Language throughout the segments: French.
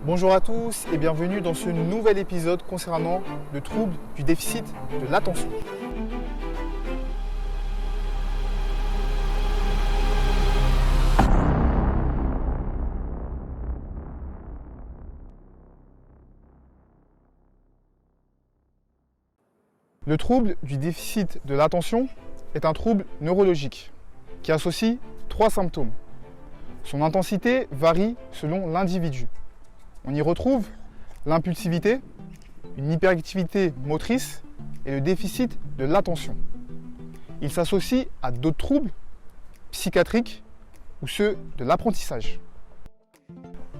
Bonjour à tous et bienvenue dans ce nouvel épisode concernant le trouble du déficit de l'attention. Le trouble du déficit de l'attention est un trouble neurologique qui associe 3 symptômes. Son intensité varie selon l'individu. On y retrouve l'impulsivité, une hyperactivité motrice et le déficit de l'attention. Il s'associe à d'autres troubles psychiatriques ou ceux de l'apprentissage.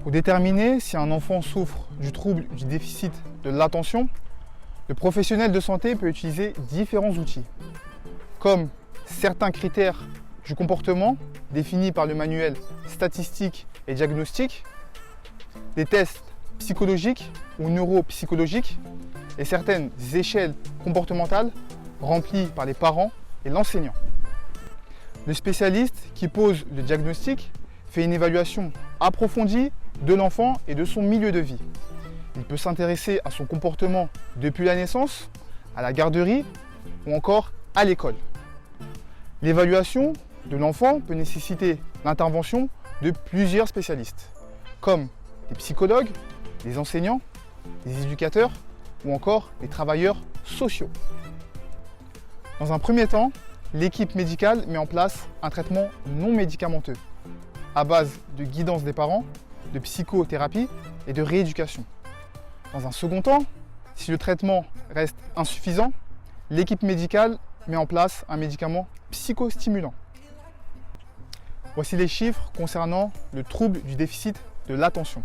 Pour déterminer si un enfant souffre du trouble du déficit de l'attention, le professionnel de santé peut utiliser différents outils, comme certains critères du comportement définis par le manuel statistique et diagnostique, des tests psychologiques ou neuropsychologiques et certaines échelles comportementales remplies par les parents et l'enseignant. Le spécialiste qui pose le diagnostic fait une évaluation approfondie de l'enfant et de son milieu de vie. Il peut s'intéresser à son comportement depuis la naissance, à la garderie ou encore à l'école. L'évaluation de l'enfant peut nécessiter l'intervention de plusieurs spécialistes, comme des psychologues, des enseignants, des éducateurs ou encore des travailleurs sociaux. Dans un premier temps, l'équipe médicale met en place un traitement non médicamenteux à base de guidance des parents, de psychothérapie et de rééducation. Dans un second temps, si le traitement reste insuffisant, l'équipe médicale met en place un médicament psychostimulant. Voici les chiffres concernant le trouble du déficit de l'attention.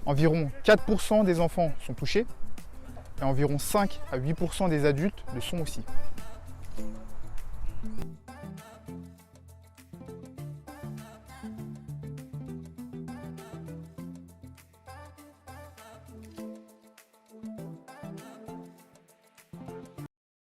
Environ 4% des enfants sont touchés et environ 5 à 8% des adultes le sont aussi.